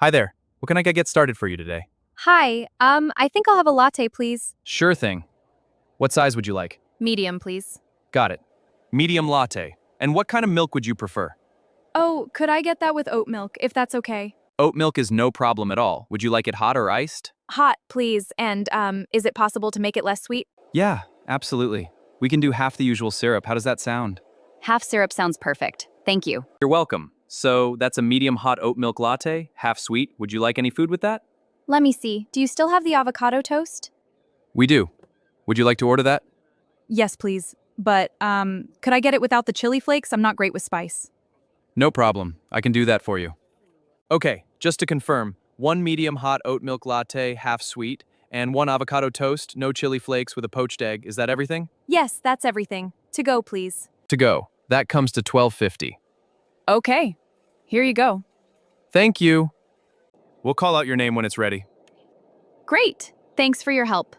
Hi there. What can I get started for you today? Hi, I think I'll have a latte, please. Sure thing. What size would you like? Medium, please. Got it. Medium latte. And what kind of milk would you prefer? Oh, could I get that with oat milk, if that's okay? Oat milk is no problem at all. Would you like it hot or iced? Hot, please. And, is it possible to make it less sweet? Yeah, absolutely. We can do half the usual syrup. How does that sound? Half syrup sounds perfect. Thank you. You're welcome. So that's a medium hot oat milk latte, half sweet. Would you like any food with that? Let me see. Do you still have the avocado toast? We do. Would you like to order that? Yes, please. But, could I get it without the chili flakes? I'm not great with spice. No problem. I can do that for you. Okay, just to confirm, one medium hot oat milk latte, half sweet, and one avocado toast, no chili flakes with a poached egg. Is that everything? Yes, that's everything. To go, please. To go. That comes to $12.50. Okay. Here you go. Thank you. We'll call out your name when it's ready. Great. Thanks for your help.